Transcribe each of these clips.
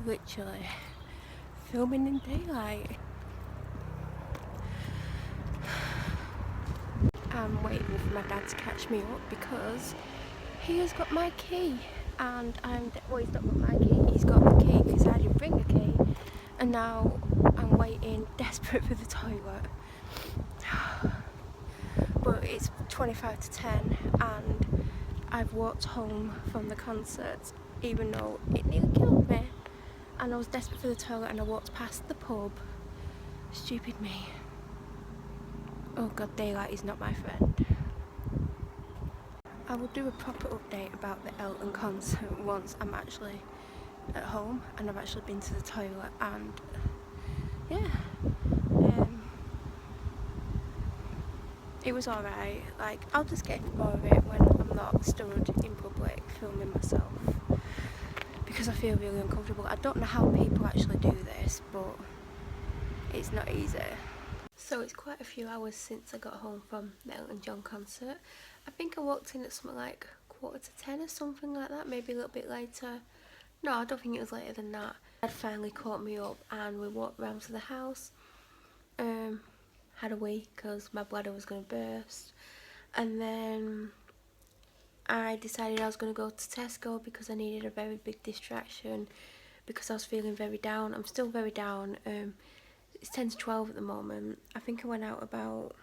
literally filming in daylight. I'm waiting for my dad to catch me up because he has got my key, and well, he's not got my key, he's got the key because I didn't bring the key, and now I'm waiting desperate for the toilet. But it's 25 to 10 and I've walked home from the concert even though it nearly killed me, and I was desperate for the toilet and I walked past the pub. Stupid me. Oh god, daylight is not my friend. I will do a proper update about the Elton concert once I'm actually at home and I've actually been to the toilet, and yeah, it was alright. Like, I'll just get more of it when I'm not stood in public filming myself because I feel really uncomfortable. I don't know how people actually do this, but it's not easy. So it's quite a few hours since I got home from the Elton John concert. I think I walked in at something like 9:45 or something like that, maybe a little bit later. No, I don't think it was later than that. Dad finally caught me up and we walked round to the house. Had a wee because my bladder was going to burst, and then I decided I was going to go to Tesco because I needed a very big distraction because I was feeling very down. I'm still very down. It's 10 to 12 at the moment. I think I went out about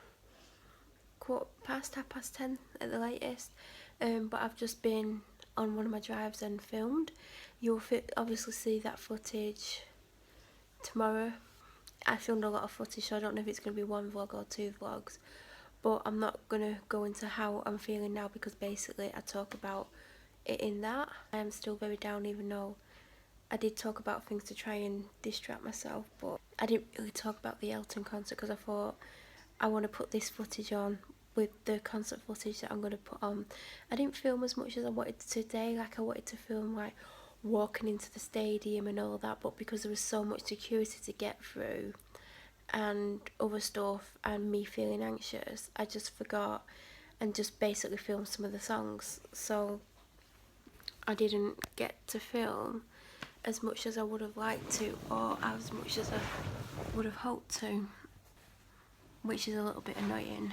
10:15 at the latest, but I've just been on one of my drives and filmed. You'll obviously see that footage tomorrow. I filmed a lot of footage, so I don't know if it's going to be one vlog or two vlogs, but I'm not going to go into how I'm feeling now because basically I talk about it in that. I am still very down, even though I did talk about things to try and distract myself, but I didn't really talk about the Elton concert because I thought I want to put this footage on with the concert footage that I'm going to put on. I didn't film as much as I wanted today. Like, I wanted to film like walking into the stadium and all that, but because there was so much security to get through and other stuff and me feeling anxious, I just forgot and just basically filmed some of the songs. So I didn't get to film as much as I would have liked to, or as much as I would have hoped to, which is a little bit annoying.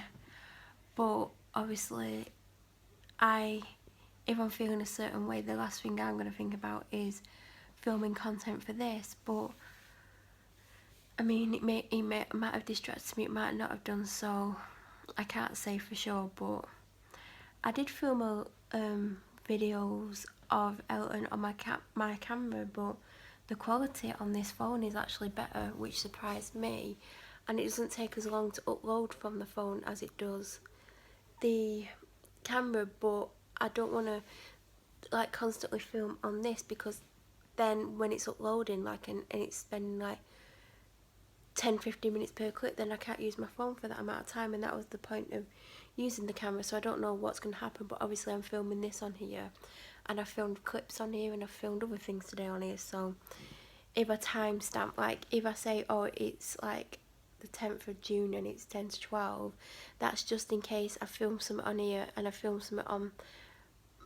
But obviously, if I'm feeling a certain way, the last thing I'm going to think about is filming content for this. But I mean, it might have distracted me, it might not have done, so I can't say for sure. But I did film videos of Elton on my camera, but the quality on this phone is actually better, which surprised me, and it doesn't take as long to upload from the phone as it does the camera. But I don't want to like constantly film on this because then when it's uploading and it's spending like 10-15 minutes per clip, then I can't use my phone for that amount of time, and that was the point of using the camera. So I don't know what's going to happen, but obviously I'm filming this on here and I filmed clips on here and I filmed other things today on here. So if I timestamp, like if I say, oh, it's like the 10th of June and it's 10 to 12, that's just in case I film something on here and I film something on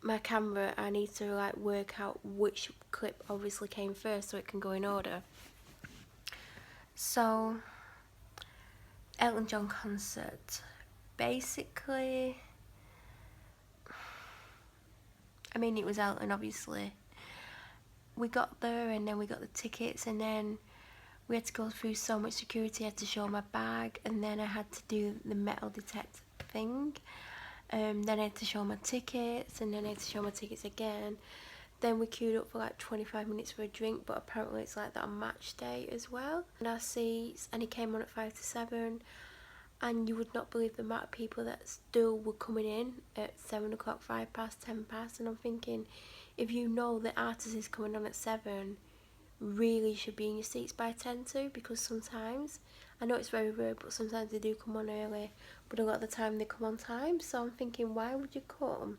my camera. I need to like work out which clip obviously came first so it can go in order. So Elton John concert, basically, I mean, it was Elton, obviously. We got there and then we got the tickets, and then we had to go through so much security. I had to show my bag, and then I had to do the metal detector thing. Then I had to show my tickets, and then I had to show my tickets again. Then we queued up for like 25 minutes for a drink, but apparently it's like that on match day as well. And our seats, and he came on at 5 to 7, and you would not believe the amount of people that still were coming in at 7 o'clock, 5 past, 10 past, and I'm thinking, if you know the artist is coming on at 7, really should be in your seats by 10 to, because sometimes, I know it's very rare, but sometimes they do come on early, but a lot of the time they come on time. So I'm thinking, why would you come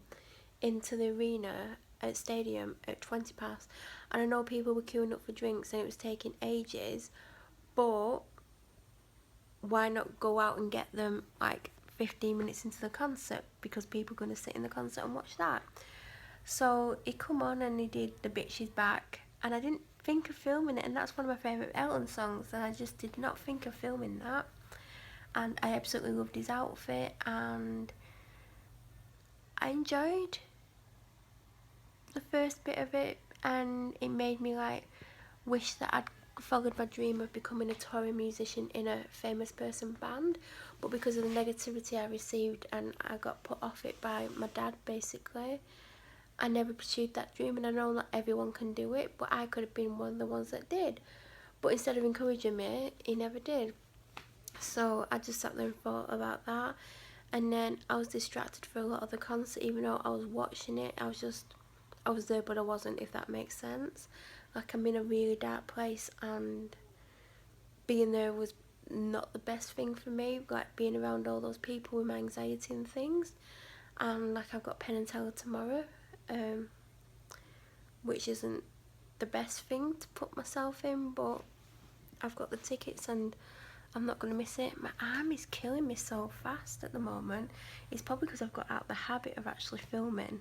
into the arena at stadium at 20 past? And I know people were queuing up for drinks and it was taking ages, but why not go out and get them like 15 minutes into the concert, because people are going to sit in the concert and watch that. So he come on and he did The Bitch Is Back, and I didn't think of filming it, and that's one of my favourite Elton songs, and I just did not think of filming that. And I absolutely loved his outfit, and I enjoyed the first bit of it, and it made me like wish that I'd followed my dream of becoming a touring musician in a famous person band, but because of the negativity I received and I got put off it by my dad basically, I never pursued that dream. And I know not everyone can do it, but I could have been one of the ones that did. But instead of encouraging me, he never did. So I just sat there and thought about that, and then I was distracted for a lot of the concert. Even though I was watching it, I was there but I wasn't, if that makes sense. Like, I'm in a really dark place, and being there was not the best thing for me, like being around all those people with my anxiety and things. And like, I've got Penn and Teller tomorrow, which isn't the best thing to put myself in, but I've got the tickets and I'm not going to miss it. My arm is killing me so fast at the moment. It's probably because I've got out the habit of actually filming.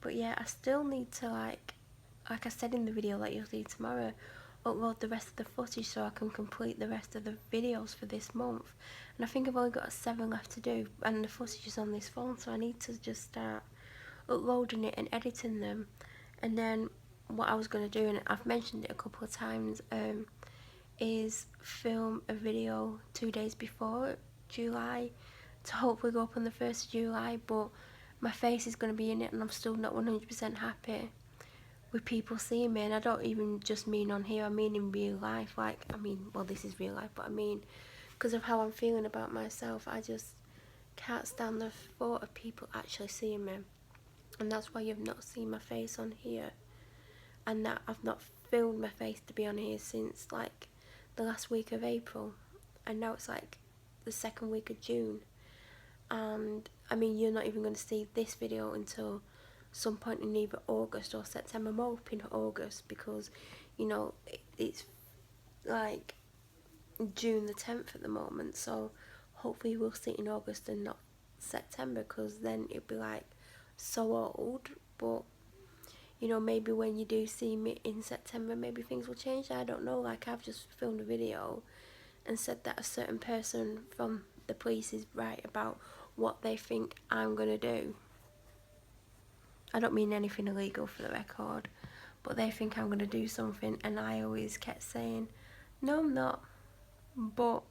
But yeah, I still need to, like I said in the video that you'll see tomorrow, upload the rest of the footage so I can complete the rest of the videos for this month. And I think I've only got 7 left to do, and the footage is on this phone, so I need to just start uploading it and editing them. And then what I was going to do, and I've mentioned it a couple of times, is film a video 2 days before July to hopefully go up on the 1st of July, but my face is going to be in it, and I'm still not 100% happy with people seeing me. And I don't even just mean on here, I mean in real life. Like, I mean, well, this is real life, but I mean because of how I'm feeling about myself, I just can't stand the thought of people actually seeing me. And that's why you've not seen my face on here, and that I've not filmed my face to be on here since like the last week of April, and now it's like the 2nd week of June. And I mean, you're not even going to see this video until some point in either August or September. I'm hoping August, because you know it's like June the 10th at the moment, so hopefully we'll see it in August and not September, because then it'll be like so old. But you know, maybe when you do see me in September, maybe things will change. I don't know. Like, I've just filmed a video and said that a certain person from the police is right about what they think I'm gonna do. I don't mean anything illegal, for the record, but they think I'm gonna do something, and I always kept saying, no, I'm not. But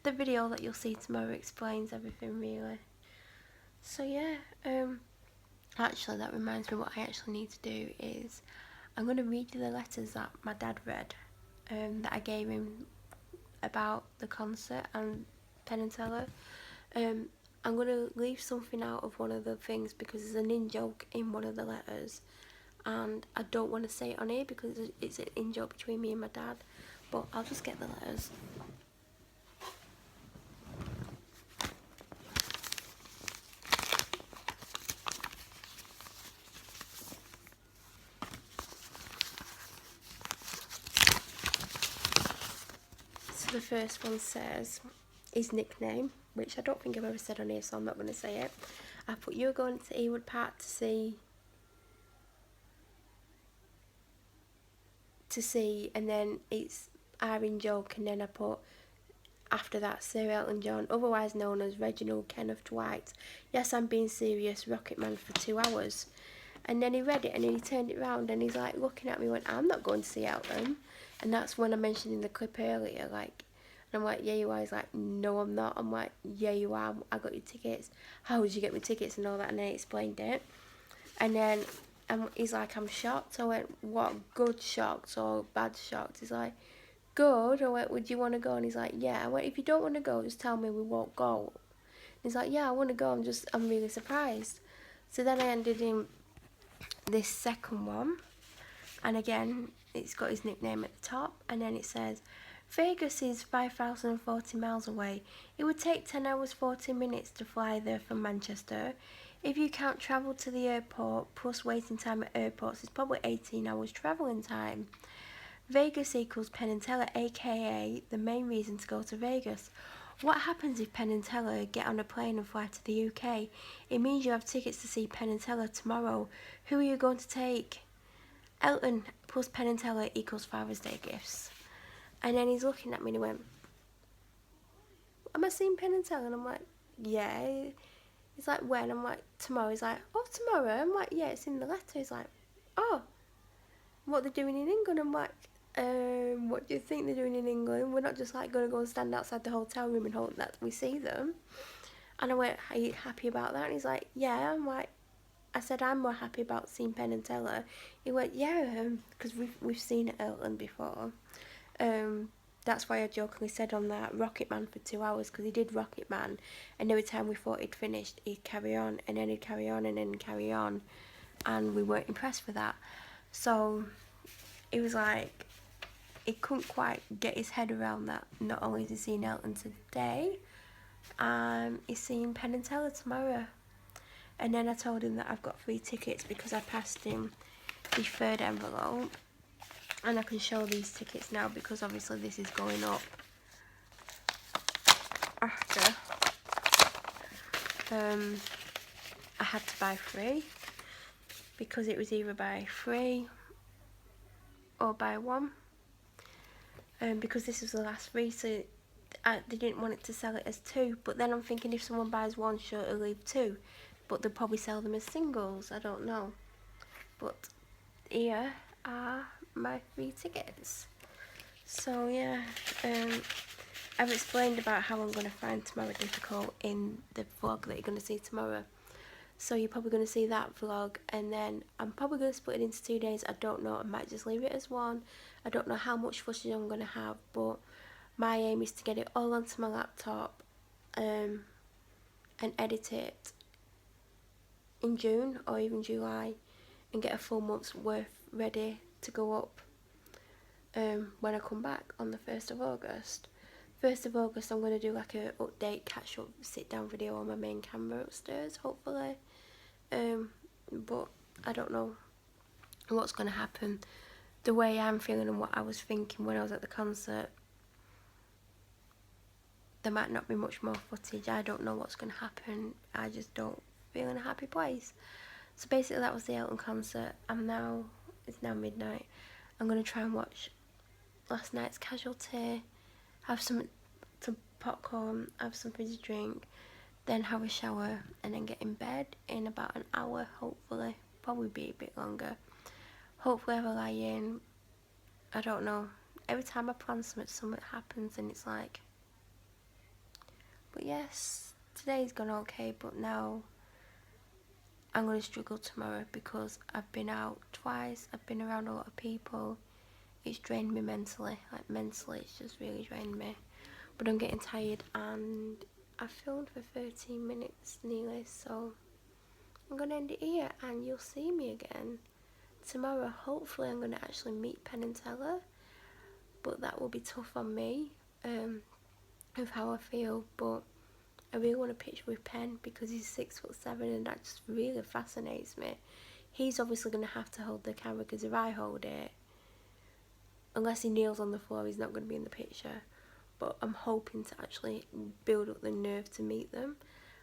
the video that you'll see tomorrow explains everything, really. So yeah, actually that reminds me, what I actually need to do is I'm going to read you the letters that my dad read, that I gave him about the concert and Penn and Teller. I'm going to leave something out of one of the things because there's an in-joke in one of the letters, and I don't want to say it on here because it's an in-joke between me and my dad, but I'll just get the letters. So the first one says his nickname, which I don't think I've ever said on here, so I'm not going to say it. I put, you're going to Ewood Park to see, and then it's our in-joke, and then I put after that, Sir Elton John, otherwise known as Reginald Kenneth Dwight. Yes, I'm being serious, Rocket Man for 2 hours. And then he read it, and then he turned it around, and he's like looking at me, went, I'm not going to see Elton. And that's when I mentioned in the clip earlier, like, and I'm like, yeah, you are. He's like, no, I'm not. I'm like, yeah, you are. I got your tickets. How did you get me tickets and all that? And then he explained it. And then he's like, I'm shocked. I went, what, good shocked or bad shocked? He's like, good. I went, would you want to go? And he's like, yeah. I went, if you don't want to go, just tell me, we won't go. And he's like, yeah, I want to go. I'm really surprised. So then I ended in this second one, and again it's got his nickname at the top, and then it says, Vegas is 5,040 miles away. It would take 10 hours 40 minutes to fly there from Manchester. If you count travel to the airport plus waiting time at airports, it's probably 18 hours travelling time. Vegas equals Penn and Teller, aka the main reason to go to Vegas. What happens if Penn and Teller get on a plane and fly to the UK? It means you have tickets to see Penn and Teller tomorrow. Who are you going to take? Elton plus Penn and Teller equals Father's Day gifts. And then he's looking at me and he went, am I seeing Penn and Teller? And I'm like, yeah. He's like, when? I'm like, tomorrow. He's like, oh, tomorrow? I'm like, yeah, it's in the letter. He's like, oh, what they're doing in England? I'm like, what do you think they're doing in England? We're not just like going to go and stand outside the hotel room and hope that we see them. And I went, are you happy about that? And he's like, yeah. I'm like, I said, I'm more happy about seeing Penn and Teller. He went, yeah, because we've seen Elton before. That's why I jokingly said on that Rocket Man for 2 hours, because he did Rocket Man, and every time we thought he'd finished, he'd carry on, and then he'd carry on, and then he'd carry on, and we weren't impressed with that. So he was like, he couldn't quite get his head around that. Not only is he seeing Elton today, he's seeing Penn and Teller tomorrow. And then I told him that I've got 3 tickets because I passed him the 3rd envelope. And I can show these tickets now because obviously this is going up after. I had to buy 3 because it was either buy 3 or buy 1. Because this was the last 3, so they didn't want it to sell it as 2. But then I'm thinking if someone buys 1, sure, it'll leave 2. But they'll probably sell them as singles, I don't know. But here are my 3 tickets. So yeah, I've explained about how I'm going to find tomorrow difficult in the vlog that you're going to see tomorrow. So you're probably going to see that vlog, and then I'm probably going to split it into 2 days. I don't know, I might just leave it as 1. I don't know how much footage I'm going to have, but my aim is to get it all onto my laptop and edit it in June or even July and get a full month's worth ready to go up when I come back on the 1st of August. 1st of August I'm going to do like a update, catch up, sit down video on my main camera upstairs hopefully. But I don't know what's going to happen. The way I'm feeling and what I was thinking when I was at the concert, there might not be much more footage. I don't know what's going to happen. I just don't feel in a happy place. So basically that was the Elton concert. It's now midnight. I'm going to try and watch last night's Casualty, have some popcorn, have something to drink, then have a shower, and then get in bed in about an hour, hopefully. Probably be a bit longer. Hopefully have a lie in. I don't know. Every time I plan something happens, and it's like... But yes, today's gone okay, but now I'm going to struggle tomorrow because I've been out twice, I've been around a lot of people. It's drained me mentally, like mentally it's just really drained me. But I'm getting tired, and I filmed for 13 minutes nearly, so I'm going to end it here and you'll see me again tomorrow. Hopefully I'm going to actually meet Penn and Teller, but that will be tough on me of how I feel. But I really want a picture with Penn because he's 6'7" and that just really fascinates me. He's obviously going to have to hold the camera because if I hold it, unless he kneels on the floor, he's not going to be in the picture. But I'm hoping to actually build up the nerve to meet them.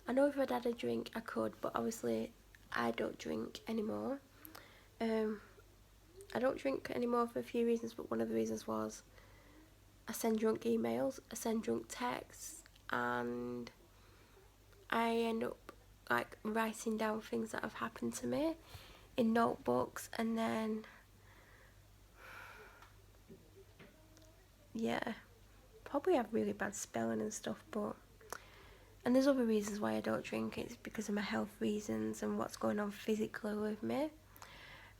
I know if I'd had a drink I could, but obviously I don't drink anymore. I don't drink anymore for a few reasons, but one of the reasons was I send drunk emails, I send drunk texts, and I end up like writing down things that have happened to me in notebooks, and then yeah, probably have really bad spelling and stuff. But and there's other reasons why I don't drink. It's because of my health reasons and what's going on physically with me,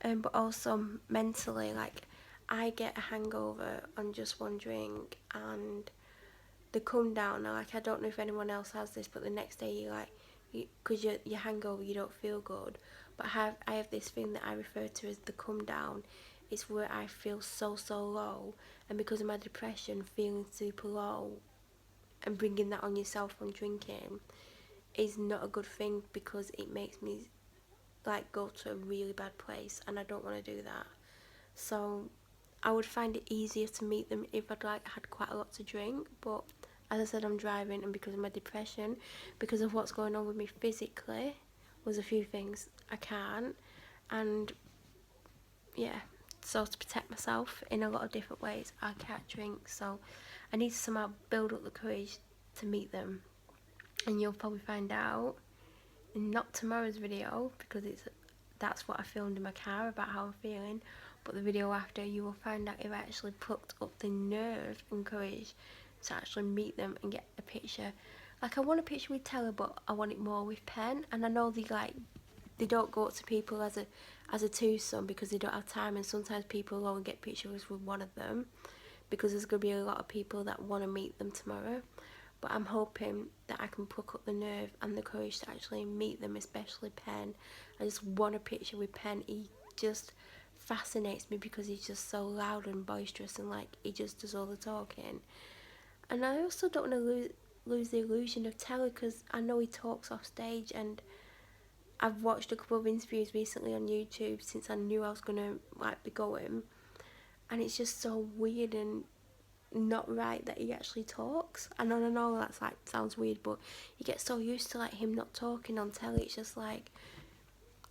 but also mentally. Like I get a hangover on just one drink, and the come down. Like I don't know if anyone else has this, but the next day you like, because you're hangover, you don't feel good. But I have this thing that I refer to as the come down. It's where I feel so low, and because of my depression, feeling super low and bringing that on yourself from drinking is not a good thing, because it makes me like go to a really bad place, and I don't want to do that. So I would find it easier to meet them if I'd like had quite a lot to drink, but as I said, I'm driving, and because of my depression, because of what's going on with me physically, was a few things I can't. And yeah, so to protect myself in a lot of different ways, I can't drink, so I need to somehow build up the courage to meet them. And you'll probably find out in not tomorrow's video, because that's what I filmed in my car about how I'm feeling, but the video after, you will find out if I actually plucked up the nerve and courage to actually meet them and get a picture. Like, I want a picture with Teller, but I want it more with Pen. And I know they don't go up to people as a twosome because they don't have time, and sometimes people only get pictures with one of them because there's going to be a lot of people that want to meet them tomorrow. But I'm hoping that I can pluck up the nerve and the courage to actually meet them, especially Pen. I just want a picture with Pen. He just fascinates me because he's just so loud and boisterous, and like, he just does all the talking. And I also don't want to lose the illusion of Teller, because I know he talks off stage, and I've watched a couple of interviews recently on YouTube since I knew I was gonna like be going, and it's just so weird and not right that he actually talks. And I know that's like sounds weird, but you get so used to like him not talking on telly. It's just like,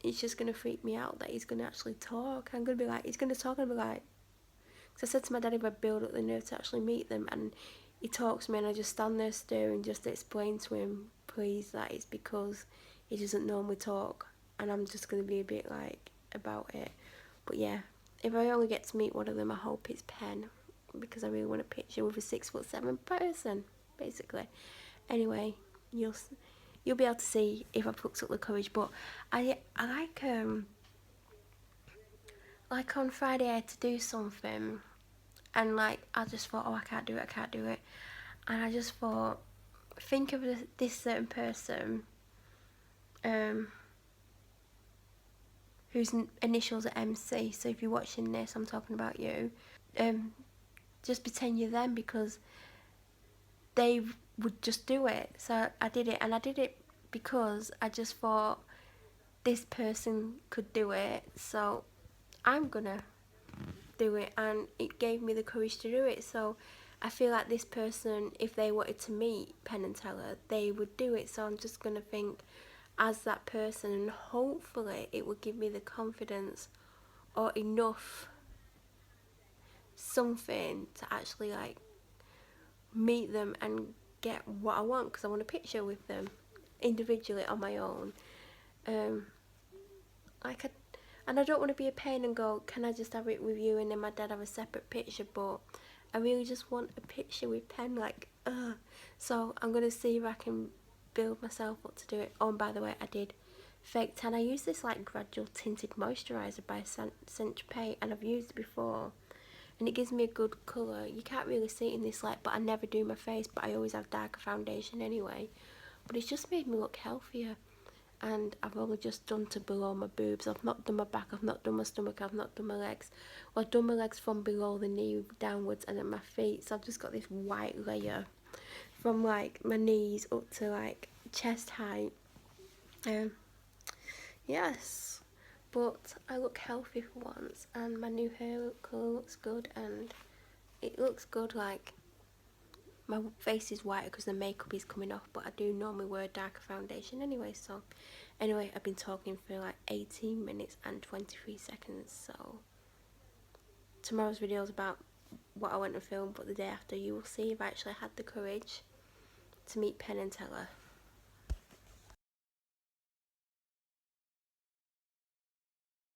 it's just gonna freak me out that he's gonna actually talk. I'm gonna be like, he's gonna talk, and I'll be like, because I said to my dad if I build up the nerve to actually meet them, and he talks to me and I just stand there staring, just explain to him, please, that it's because he doesn't normally talk, and I'm just gonna be a bit like about it. But yeah, if I only get to meet one of them, I hope it's Pen, because I really want a picture with a 6'7" person, basically. Anyway, you'll be able to see if I plucked up the courage. But I like on Friday I had to do something, and like I just thought, oh, I can't do it, and I just thought, think of this certain person, whose initials are MC. So if you're watching this, I'm talking about you. Just pretend you're them, because they would just do it. So I did it, and I did it because I just thought this person could do it, so I'm gonna do it, and it gave me the courage to do it. So I feel like this person, if they wanted to meet Penn and Teller, they would do it. So I'm just gonna think as that person, and hopefully it will give me the confidence or enough something to actually like meet them and get what I want, because I want a picture with them individually on my own. Like, and I don't want to be a pain and go, can I just have it with you, and then my dad have a separate picture, but I really just want a picture with Pen, like, so I'm going to see if I can build myself up to do it. Oh, and by the way, I did fake tan. I use this like gradual tinted moisturiser by Saint Tropez, and I've used it before, and it gives me a good colour. You can't really see it in this light, but I never do my face, but I always have darker foundation anyway. But it's just made me look healthier, and I've only just done to below my boobs. I've not done my back, I've not done my stomach, I've not done my legs. Well, I've done my legs from below the knee downwards, and then my feet, so I've just got this white layer from like my knees up to like chest height. Yes, but I look healthy for once, and my new hair colour looks good, and it looks good. Like, my face is whiter because the makeup is coming off, but I do normally wear a darker foundation anyway. So anyway, I've been talking for like 18 minutes and 23 seconds, so tomorrow's video is about what I went to film, but the day after you will see if I actually had the courage to meet Penn and Teller.